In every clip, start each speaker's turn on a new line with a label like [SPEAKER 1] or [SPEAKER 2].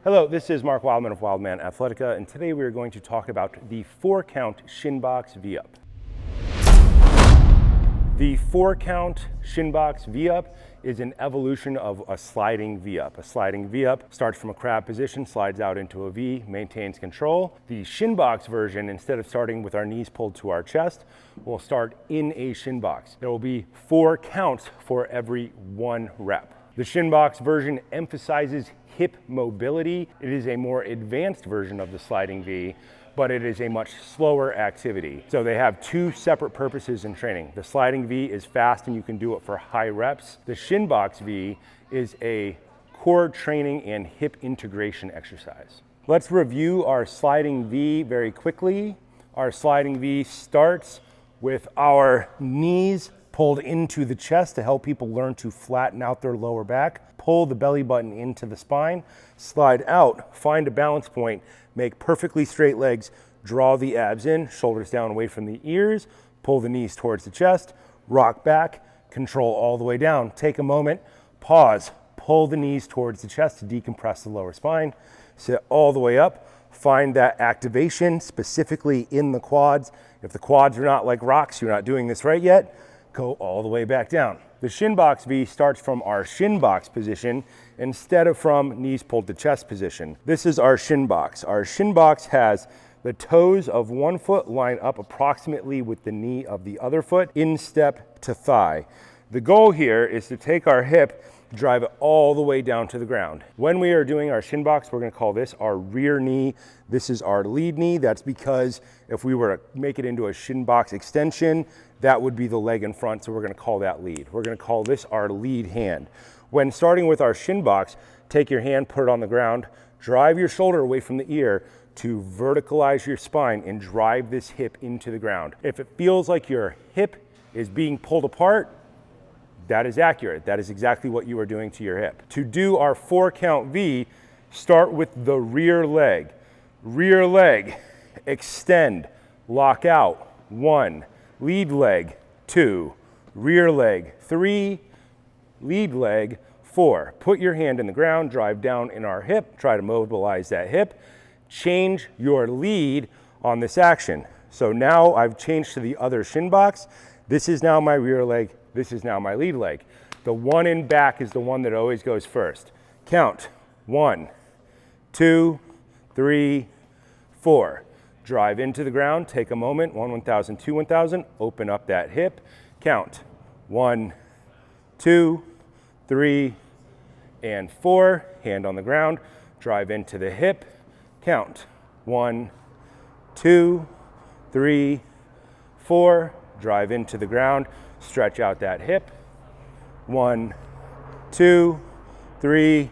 [SPEAKER 1] Hello, this is Mark Wildman of Wildman Athletica, and today we are going to talk about the 4-count Shinbox Vup. The 4-count Shinbox Vup is an evolution of a sliding V-up. A sliding V-up starts from a crab position, slides out into a V, maintains control. The Shinbox version, instead of starting with our knees pulled to our chest, will start in a Shinbox. There will be 4 counts for every 1 rep. The Shinbox version emphasizes hip mobility. It is a more advanced version of the sliding V, but it is a much slower activity. So they have 2 separate purposes in training. The sliding V is fast and you can do it for high reps. The Shinbox V is a core training and hip integration exercise. Let's review our sliding V very quickly. Our sliding V starts with our knees pulled into the chest to help people learn to flatten out their lower back. Pull the belly button into the spine, slide out, find a balance point, make perfectly straight legs, draw the abs in, shoulders down away from the ears, pull the knees towards the chest, rock back, control all the way down. Take a moment, pause, pull the knees towards the chest to decompress the lower spine, sit all the way up, find that activation specifically in the quads. If the quads are not like rocks, you're not doing this right yet, go all the way back down. The Shinbox V starts from our Shinbox position instead of from knees pulled to chest position. This is our Shinbox. Our Shinbox has the toes of one foot line up approximately with the knee of the other foot, instep to thigh. The goal here is to take our hip, drive it all the way down to the ground. When we are doing our Shinbox, we're gonna call this our rear knee. This is our lead knee. That's because if we were to make it into a Shinbox extension, that would be the leg in front, so we're gonna call that lead. We're gonna call this our lead hand. When starting with our Shinbox, take your hand, put it on the ground, drive your shoulder away from the ear to verticalize your spine and drive this hip into the ground. If it feels like your hip is being pulled apart, that is accurate. That is exactly what you are doing to your hip. To do our 4-count V, start with the rear leg. Rear leg, extend, lock out, 1. Lead leg, 2. Rear leg, 3. Lead leg, 4. Put your hand in the ground, drive down in our hip, try to mobilize that hip. Change your lead on this action. So now I've changed to the other Shinbox. This is now my rear leg. This is now my lead leg. The one in back is the one that always goes first. Count, 1, 2, 3, 4. Drive into the ground, take a moment, 1, 1,000, 2, 1,000, open up that hip. Count, 1, 2, 3, and 4. Hand on the ground, drive into the hip. Count, 1, 2, 3, 4. Drive into the ground, stretch out that hip. 1, 2, 3,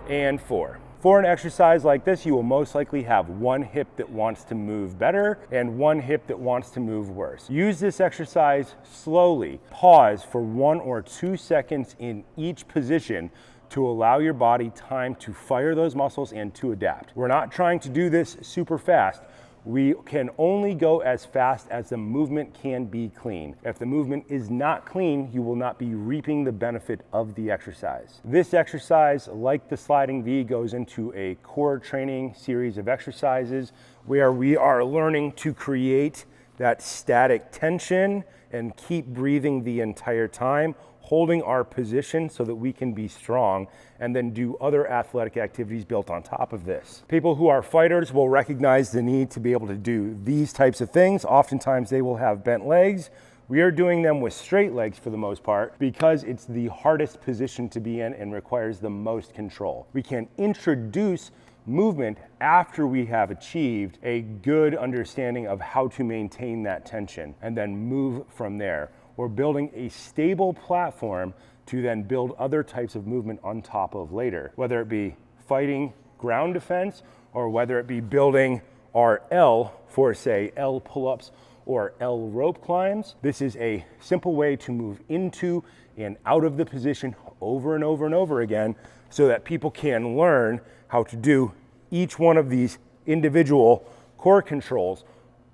[SPEAKER 1] and 4. For an exercise like this, you will most likely have one hip that wants to move better and one hip that wants to move worse. Use this exercise slowly. Pause for 1 or 2 seconds in each position to allow your body time to fire those muscles and to adapt. We're not trying to do this super fast. We can only go as fast as the movement can be clean. If the movement is not clean, you will not be reaping the benefit of the exercise. This exercise, like the sliding V, goes into a core training series of exercises where we are learning to create that static tension and keep breathing the entire time, holding our position so that we can be strong and then do other athletic activities built on top of this. People who are fighters will recognize the need to be able to do these types of things. Oftentimes they will have bent legs. We are doing them with straight legs for the most part because it's the hardest position to be in and requires the most control. We can introduce movement after we have achieved a good understanding of how to maintain that tension and then move from there. We're building a stable platform to then build other types of movement on top of later, whether it be fighting ground defense or whether it be building our L for, say, L pull-ups or L rope climbs. This is a simple way to move into and out of the position over and over and over again so that people can learn how to do each one of these individual core controls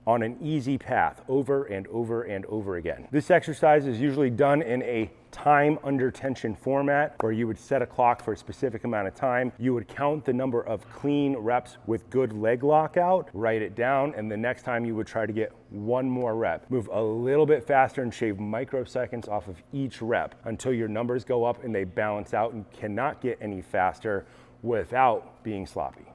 [SPEAKER 1] on an easy path over and over and over again. This exercise is usually done in a time under tension format where you would set a clock for a specific amount of time. You would count the number of clean reps with good leg lockout, write it down, and the next time you would try to get one more rep. Move a little bit faster and shave microseconds off of each rep until your numbers go up and they balance out and cannot get any faster without being sloppy.